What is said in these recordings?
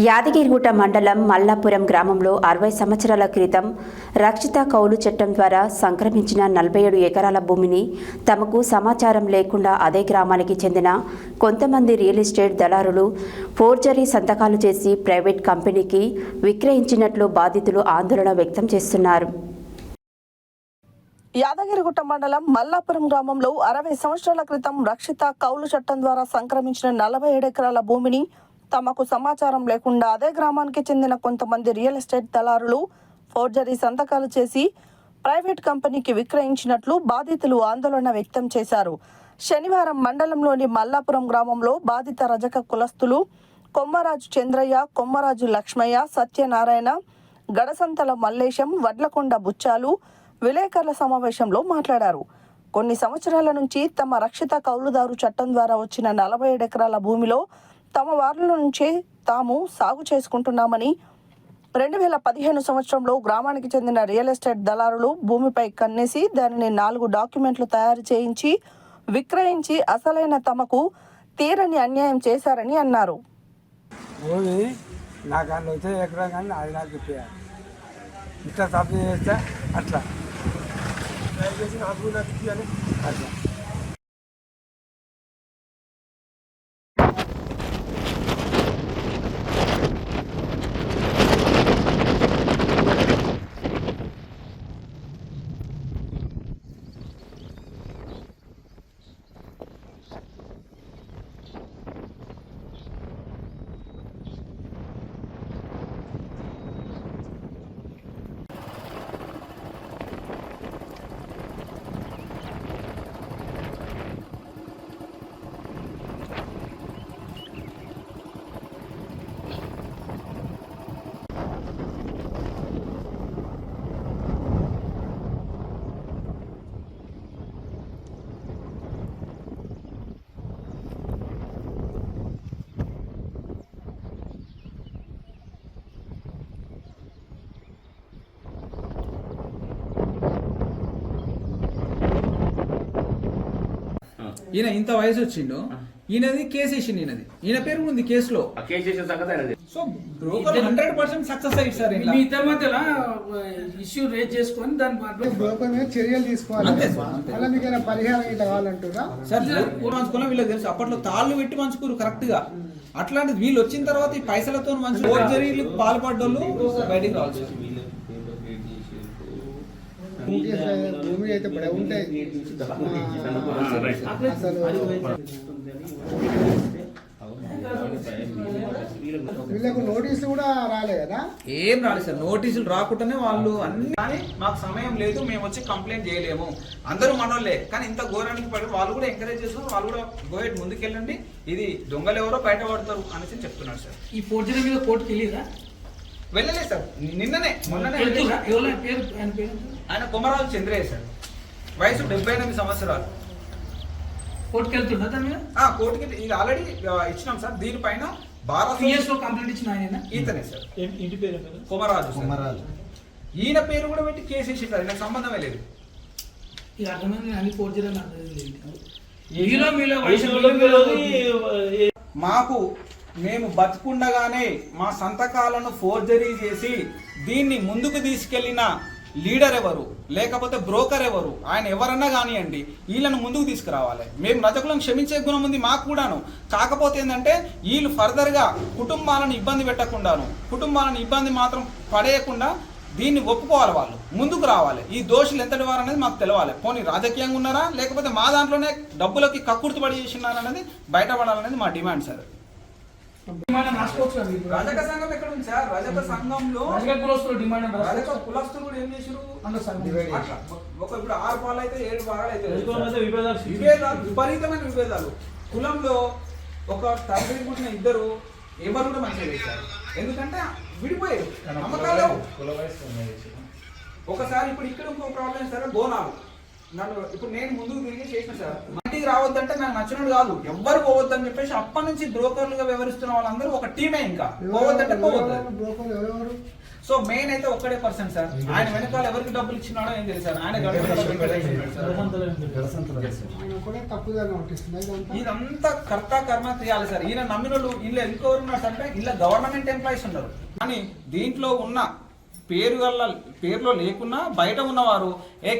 యాదగిరిగుట్ట మండలం మల్లాపురం గ్రామంలో 60 సంవత్సరాల క్రితం రక్షిత కౌలు చట్టం ద్వారా సంక్రమించిన 47 ఎకరాల భూమిని తమకు సమాచారం లేకుండా అదే గ్రామానికి చెందిన కొంతమంది రియల్ ఎస్టేట్ దళారులు ఫోర్జరీ సంతకాలు చేసి ప్రైవేట్ కంపెనీకి విక్రయించినట్లు బాధితులు ఆందోళన వ్యక్తం చేస్తున్నారు. యాదగిరిగుట్ట మండలం మల్లాపురం గ్రామంలో 60 సంవత్సరాల క్రితం రక్షిత కౌలు చట్టం ద్వారా సంక్రమించిన 47 ఎకరాల భూమిని తమకు సమాచారం లేకుండా అదే గ్రామానికి చెందిన కొంతమంది రియల్ ఎస్టేట్ దళారులు ఫోర్జరీ సంతకాలు చేసి ప్రైవేట్ కంపెనీకి విక్రయించినట్లు బాధితులు ఆందోళన వ్యక్తం చేశారు. శనివారం మండలంలోని మల్లాపురం గ్రామంలో బాధిత రజక కులస్తులు కొమ్మరాజు చంద్రయ్య, కొమ్మరాజు లక్ష్మయ్య, సత్యనారాయణ, గడసంతల మల్లేశం, వడ్లకొండ బుచ్చాలు విలేకరుల సమావేశంలో మాట్లాడారు. కొన్ని సంవత్సరాల నుంచి తమ రక్షిత కౌలుదారు చట్టం ద్వారా వచ్చిన 47 ఎకరాల భూమిలో తమ వార్ల నుంచే తాము సాగు చేసుకుంటున్నామని, 2015 సంవత్సరంలో గ్రామానికి చెందిన రియల్ ఎస్టేట్ దళారులు భూమిపై కన్నేసి దానిని 4 డాక్యుమెంట్లు తయారు చేయించి విక్రయించి అసలైన తమకు తీరని అన్యాయం చేశారని అన్నారు. ఈయన ఇంత వయసు వచ్చిండు, ఈయనది కేసు వేసిండు, ఈయన పేరు ఉంది కేసులో. సో బ్రోకర్ 100% సక్సెస్ అయ్యి సార్ మీ ఇద్దరి మధ్యలో ఇష్యూ రేజ్ చేసుకొని దాని బ్రోకర్ మీద చర్యలు తీసుకోవాలి. అలా మీకు పరిహారం ఇట్లా కావాలంటున్నా సార్. పంచుకోవాలి వీళ్ళకి తెలుసు, అప్పట్లో తాళ్ళు పెట్టి పంచుకోరు కరెక్ట్ గా. అట్లాంటిది వీళ్ళు వచ్చిన తర్వాత ఈ పైసలతో మంచి ఫోర్జరీలు పాల్పడ్డోళ్ళు బయటికి రావాలి సార్. భూమి అయితే ఉంటాయి అసలు వీళ్ళకు నోటీసులు కూడా రాలేదు కదా? ఏం రాలేదు సార్, నోటీసులు రాకుండానే వాళ్ళు అన్ని. కానీ మాకు సమయం లేదు, మేము వచ్చి కంప్లైంట్ చేయలేము. అందరూ మనోళ్ళే, కానీ ఇంత ఘోరానికి పడి వాళ్ళు కూడా ఎంకరేజ్ చేస్తున్నారు. వాళ్ళు కూడా గోయట్ ముందుకెళ్ళండి, ఇది దొంగలు ఎవరో బయటపడతారు అనేసి చెప్తున్నారు సార్. ఈ ఫోర్జరీ మీద కోర్టుకి వెళ్ళిరా? వెళ్ళలేదు సార్, నిన్ననే మొన్ననే. ఆయన కొమరాజు చంద్రయ్య సార్, వయసు 78 సంవత్సరాలు. కోర్టుకి వెళ్తున్నా దాని మీద? కోర్టుకి ఇది ఆల్రెడీ ఇచ్చినాం సార్. దీనిపైన కంప్లైంట్ ఇచ్చిన ఆయన ఈతనే సార్. ఇంటి పేరు కొమరాజు. ఈయన పేరు కూడా పెట్టి కేసు ఇచ్చింటారు, నాకు సంబంధమే లేదు. ఇది అర్థమైంది, అన్ని ఫోర్జరీ. మాకు మేము బతుకుండగానే మా సంతకాలను ఫోర్జరీ చేసి దీన్ని ముందుకు తీసుకెళ్లిన లీడర్ ఎవరు, లేకపోతే బ్రోకర్ ఎవరు, ఆయన ఎవరన్నా కానివ్వండి, వీళ్ళను ముందుకు తీసుకురావాలి. మేము రజకులను క్షమించే గుణం ఉంది మాకు కూడాను. కాకపోతే ఏంటంటే వీళ్ళు ఫర్దర్గా కుటుంబాలను ఇబ్బంది పెట్టకుండాను, కుటుంబాలను ఇబ్బంది మాత్రం పడేయకుండా దీన్ని ఒప్పుకోవాలి, వాళ్ళు ముందుకు రావాలి. ఈ దోషులు ఎంతటి వారు అనేది మాకు తెలవాలి. పోనీ రాజకీయంగా ఉన్నారా, లేకపోతే మా దాంట్లోనే డబ్బులకి కక్కుర్తిపడి చేసినారనేది బయటపడాలనేది మా డిమాండ్ సార్. రజక సంఘం ఎక్కడ ఉంది సార్? రజక సంఘంలో రజక కులస్తులు కూడా ఏం చేశారు? ఇప్పుడు 6 పాలు అయితే 7 భాగాలు అయితే విభేదాలు, విపరీతమైన విభేదాలు. కులంలో ఒక తండ్రి పుట్టిన ఇద్దరు ఎవరు కూడా మంచిగా చేశారు, ఎందుకంటే విడిపోయారు నమ్మకాలు. ఒకసారి ఇప్పుడు ఇక్కడ ఇంకో ప్రాబ్లం సార్, బోనాలు. నన్ను ఇప్పుడు నేను ముందుకు తిరిగి చేసిన సార్, ఇంటికి రావద్దంటే నాకు నచ్చినట్టు కాదు, ఎవ్వరు పోవద్దని చెప్పేసి అప్పటి నుంచి బ్రోకర్లుగా వ్యవహరిస్తున్న వాళ్ళందరూ ఒక టీమే. ఇంకా పోవద్దంటే పోవద్దు. సో మెయిన్ అయితే ఒక్కడే పర్సన్ సార్. ఆయన వెనకాల ఎవరికి డబ్బులు ఇచ్చినాడో ఏం తెలుసు సార్. ఆయన ఆయన కూడా తప్పుగా నోటిస్తున్నాయి ఇదంతా. ఇదంతా కర్త కర్మ చేయాలి సార్. ఈయన నమ్మినోళ్ళు వీళ్ళు ఇంకెవరు ఉన్నారు అంటే ఇలా గవర్నమెంట్ ఎంప్లాయీస్ ఉన్నారు. కానీ దీంట్లో ఉన్న పేరులో లేకున్నా బయట ఉన్నవారు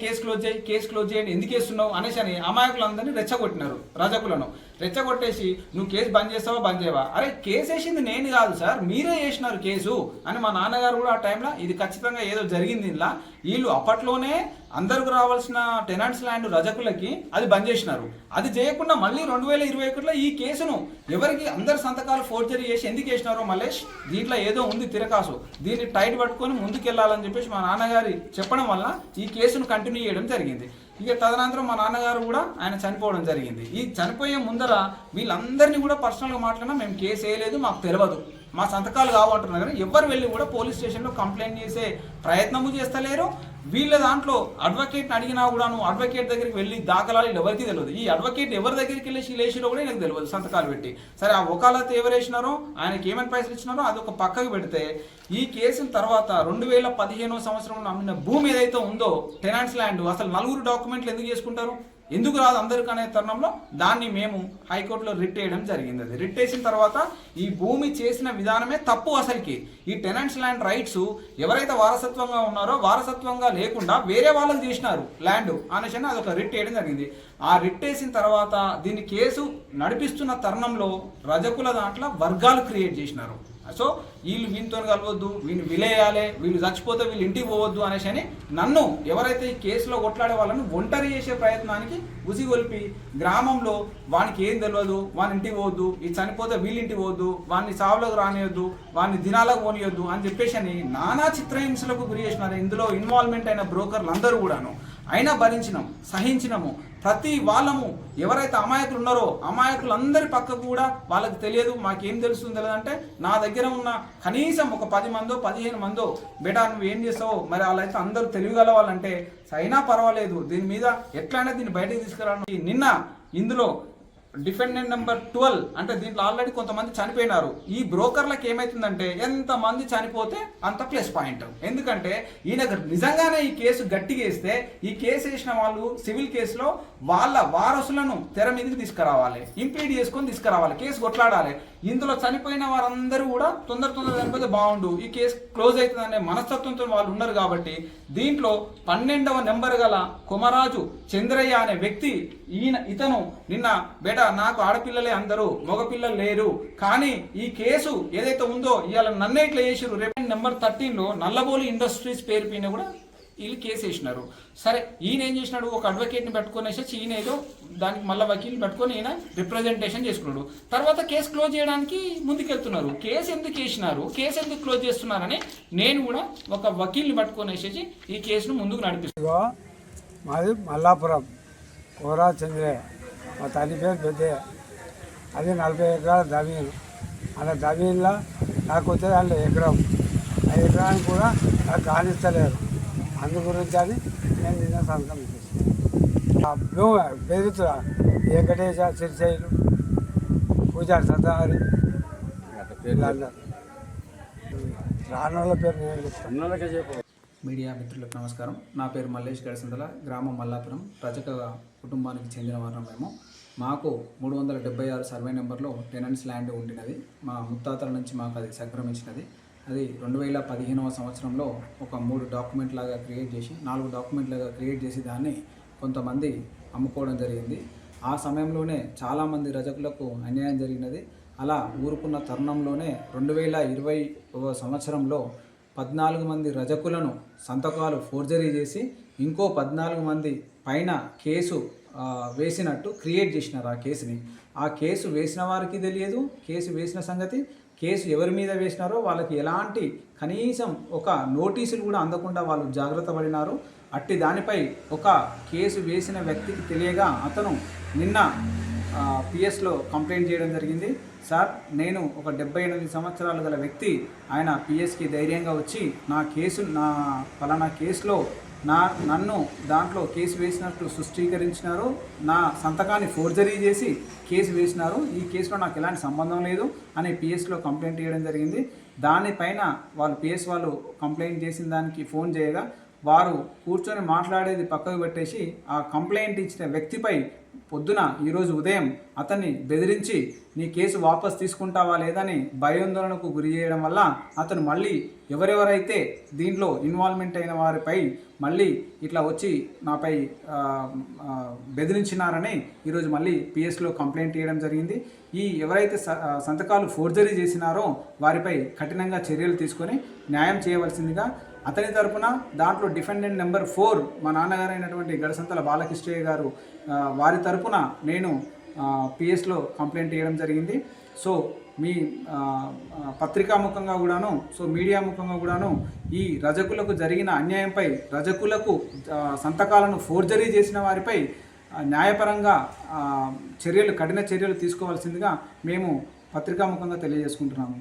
కేసు క్లోజ్ చేయండి ఎందుకు వేస్తున్నావు అనేసి అని అమాయకులందరినీ రెచ్చగొట్టినారు. రజకులను రెచ్చగొట్టేసి నువ్వు కేసు బంద్ చేస్తావా బంద్ చేయవా, అరే కేసు వేసింది నేను కాదు సార్ మీరే వేసినారు కేసు అని మా నాన్నగారు కూడా ఆ టైంలో ఇది ఖచ్చితంగా ఏదో జరిగింది ఇలా వీళ్ళు అప్పట్లోనే అందరికి రావాల్సిన టెనెంట్స్ ల్యాండ్ రజకులకి అది బంద్ చేసినారు. అది చేయకుండా మళ్ళీ 2021లో ఈ కేసును ఎవరికి అందరు సంతకాలు ఫోర్జరీ చేసి ఎందుకు వేసినారో మల్లేష్ దీంట్లో ఏదో ఉంది తిరకాసు, దీన్ని టైట్ పట్టుకొని ముందుకెళ్లాలని చెప్పేసి మా నాన్నగారి చెప్పడం వల్ల ఈ కేసును కంటిన్యూ చేయడం జరిగింది. ఇక తదనంతరం మా నాన్నగారు కూడా ఆయన చనిపోవడం జరిగింది. ఈ చనిపోయే ముందర వీళ్ళందరినీ కూడా పర్సనల్గా మాట్లాడినా మేము కేసు వేయలేదు, మాకు తెలియదు, మా సంతకాలు కావాలంటున్నారు. కానీ ఎవరు వెళ్ళి కూడా పోలీస్ స్టేషన్లో కంప్లైంట్ చేసే ప్రయత్నము చేస్తలేరు. వీళ్ళ దాంట్లో అడ్వకేట్ని అడిగినా కూడా నువ్వు అడ్వకేట్ దగ్గరికి వెళ్ళి దాఖలాలు ఎవరికి తెలియదు. ఈ అడ్వకేట్ ఎవరి దగ్గరికి వెళ్ళి లేచిలో కూడా నాకు తెలియదు సంతకాలు పెట్టి. సరే ఆ వకాలత్ ఎవరు వేసినారో ఆయనకి ఏమైనా పైసలు ఇచ్చినారో అది ఒక పక్కకు పెడితే ఈ కేసుల తర్వాత 2015వ సంవత్సరంలో అమ్మిన భూమి ఏదైతే ఉందో టెనెంట్స్ ల్యాండ్ అసలు 4 డాక్యుమెంట్లు ఎందుకు చేసుకుంటారు, ఎందుకు రాదు అందరికి అనే తరుణంలో దాన్ని మేము హైకోర్టులో రిట్ వేయడం జరిగింది. అది రిట్ వేసిన తర్వాత ఈ భూమి చేసిన విధానమే తప్పు. అసలుకి ఈ టెనెంట్స్ ల్యాండ్ రైట్స్ ఎవరైతే వారసత్వంగా ఉన్నారో వారసత్వంగా లేకుండా వేరే వాళ్ళకి చేసినారు ల్యాండ్ అనేసి అదొక రిట్ వేయడం జరిగింది. ఆ రిట్ వేసిన తర్వాత దీన్ని కేసు నడిపిస్తున్న తరుణంలో రజకుల దాంట్లో వర్గాలు క్రియేట్ చేసినారు. సో వీళ్ళు వీళ్ళతో కలవద్దు, వీళ్ళు విలేయాలి, వీళ్ళు చచ్చిపోతే వీళ్ళు ఇంటికి పోవద్దు అనేసి అని నన్ను ఎవరైతే ఈ కేసులో కొట్లాడే వాళ్ళను ఒంటరి చేసే ప్రయత్నానికి ఉసిగొల్పి గ్రామంలో వానికి ఏం తెలియదు, వాని ఇంటికి పోవద్దు, ఈ చనిపోతే వీళ్ళ ఇంటికి పోవద్దు, వాడిని సావులకు రానియొద్దు, వాడిని దినాలకు పోనియొద్దు అని చెప్పేసి అని నానా చిత్రహింసలకు గురి చేసినారు. ఇందులో ఇన్వాల్వ్మెంట్ అయిన బ్రోకర్లు అందరూ కూడాను. అయినా భరించినాం, సహించినాము. ప్రతి వాళ్ళము ఎవరైతే అమాయకులు ఉన్నారో అమాయకులందరి పక్కకు కూడా వాళ్ళకి తెలియదు, మాకేం తెలుస్తుంది తెలియదంటే నా దగ్గర ఉన్న కనీసం ఒక 10 మందో 15 మందో బేటా నువ్వు ఏం చేస్తావో మరి వాళ్ళైతే అందరూ తెలియగలవాలంటే అయినా పర్వాలేదు దీని మీద ఎట్లయినా దీన్ని బయటకు తీసుకురావడం. నిన్న ఇందులో డిఫెండెంట్ నెంబర్ 12 అంటే దీంట్లో ఆల్రెడీ కొంతమంది చనిపోయినారు. ఈ బ్రోకర్లకు ఏమైతుందంటే ఎంతమంది చనిపోతే అంత ప్లస్ పాయింట్. ఎందుకంటే ఈయన నిజంగానే ఈ కేసు గట్టిగా వేస్తే ఈ కేసు వేసిన వాళ్ళు సివిల్ కేసులో వాళ్ళ వారసులను తెర మీదకి తీసుకురావాలి, ఇంప్లీడ్ చేసుకొని తీసుకురావాలి, కేసు కొట్లాడాలి. ఇందులో చనిపోయిన వారందరూ కూడా తొందర చనిపోతే బాగుండు, ఈ కేసు క్లోజ్ అవుతుందనే మనస్తత్వంతో వాళ్ళు ఉన్నారు. కాబట్టి దీంట్లో 12వ నెంబర్ గల కొమరాజు చంద్రయ్య అనే వ్యక్తి ఇతను నిన్న బేటా నాకు ఆడపిల్లలే అందరూ మగపిల్లలు లేరు, కానీ ఈ కేసు ఏదైతే ఉందో ఇవాళ నన్నే ఇట్లా చేసిరు. రేపు నెంబర్ 13లో నల్లబోలి ఇండస్ట్రీస్ పేరు పైన కూడా వీళ్ళు కేసు వేసినారు. సరే ఈయన ఏం చేసినాడు, ఒక అడ్వకేట్ని పెట్టుకునేసి ఈయన ఏదో దానికి మళ్ళీ వకీల్ని పెట్టుకొని ఈయన రిప్రజెంటేషన్ చేసుకున్నాడు. తర్వాత కేసు క్లోజ్ చేయడానికి ముందుకెళ్తున్నారు. కేసు ఎందుకు వేసినారు, కేసు ఎందుకు క్లోజ్ చేస్తున్నారని నేను కూడా ఒక వకీల్ని పట్టుకునేసి ఈ కేసును ముందుకు నడిపిస్తాను. మాది మల్లాపురం కోరా చంద్రయ్య, మా తల్లి పేరు పెద్దయ్య. అది 40 ఎకరాల జమీను. అలా జమీన్లో నాకు వచ్చేది అందులో ఎకరం, ఆ ఎకరానికి కూడా నాకు కానిస్తలేరు. అందు గురించి అని నేను నిన్న సంతకం చేస్తాను. పెరుగుతున్నా వెంకటేశ సిరిశైలు పూజారి సత్యహారి వీళ్ళందరూ రానుల పేరు నేను చెప్తాను. మీడియా మిత్రులకు నమస్కారం. నా పేరు మల్లేష్ గడసందల, గ్రామం మల్లాపురం, రజక కుటుంబానికి చెందిన వారం. మాకు 376 సర్వే నెంబర్లో టెనెంట్స్ ల్యాండ్ ఉండినది. మా ముత్తాతల నుంచి మాకు అది సంక్రమించినది. అది 2015వ సంవత్సరంలో ఒక 3 డాక్యుమెంట్ లాగా క్రియేట్ చేసి 4 డాక్యుమెంట్ లాగా క్రియేట్ చేసి దాన్ని కొంతమంది అమ్ముకోవడం జరిగింది. ఆ సమయంలోనే చాలామంది రజకులకు అన్యాయం జరిగినది. అలా ఊరుకున్న తరుణంలోనే 2020వ సంవత్సరంలో 14 మంది రజకులను సంతకాలు ఫోర్జరీ చేసి ఇంకో 14 మంది పైన కేసు వేసినట్టు క్రియేట్ చేసినారు. ఆ కేసు వేసిన వారికి తెలియదు, కేసు వేసిన సంగతి, కేసు ఎవరి మీద వేసినారో వాళ్ళకి ఎలాంటి కనీసం ఒక నోటీసులు కూడా అందకుండా వాళ్ళు జాగ్రత్త పడినారు. అట్టి దానిపై ఒక కేసు వేసిన వ్యక్తికి తెలియగా అతను నిన్న పిఎస్లో కంప్లైంట్ చేయడం జరిగింది. సార్, నేను ఒక 78 సంవత్సరాలు గల వ్యక్తి, ఆయన పిఎస్కి ధైర్యంగా వచ్చి నా పలానా కేసులో నన్ను దాంట్లో కేసు వేసినట్టు సృష్టీకరించినారు, నా సంతకాన్ని ఫోర్జరీ చేసి కేసు వేసినారు. ఈ కేసులో నాకు ఎలాంటి సంబంధం లేదు అని పిఎస్లో కంప్లైంట్ చేయడం జరిగింది. దానిపైన వాళ్ళు పిఎస్ వాళ్ళు కంప్లైంట్ చేసిన దానికి ఫోన్ చేయగా వారు కూర్చొని మాట్లాడేది పక్కకు పెట్టేసి ఆ కంప్లైంట్ ఇచ్చిన వ్యక్తిపై పొద్దున ఈరోజు ఉదయం అతన్ని బెదిరించి నీ కేసు వాపస్ తీసుకుంటావా లేదని భయాందోళనకు గురి చేయడం వల్ల అతను మళ్ళీ ఎవరెవరైతే దీంట్లో ఇన్వాల్వ్మెంట్ అయిన వారిపై మళ్ళీ ఇట్లా వచ్చి నాపై బెదిరించినారని ఈరోజు మళ్ళీ పిఎస్లో కంప్లైంట్ చేయడం జరిగింది. ఈ ఎవరైతే సంతకాలు ఫోర్జరీ చేసినారో వారిపై కఠినంగా చర్యలు తీసుకొని న్యాయం చేయవలసిందిగా అతని తరపున దాంట్లో డిఫెండెంట్ నెంబర్ 4 మా నాన్నగారు అయినటువంటి గడసంతల బాలకృష్ణయ్య గారు వారి తరపున నేను పిఎస్లో కంప్లైంట్ చేయడం జరిగింది. సో మీ పత్రికాముఖంగా కూడాను మీడియా ముఖంగా కూడాను ఈ రజకులకు జరిగిన అన్యాయంపై రజకులకు సంతకాలను ఫోర్జరీ చేసిన వారిపై న్యాయపరంగా కఠిన చర్యలు తీసుకోవాల్సిందిగా మేము పత్రికాముఖంగా తెలియజేసుకుంటున్నాము.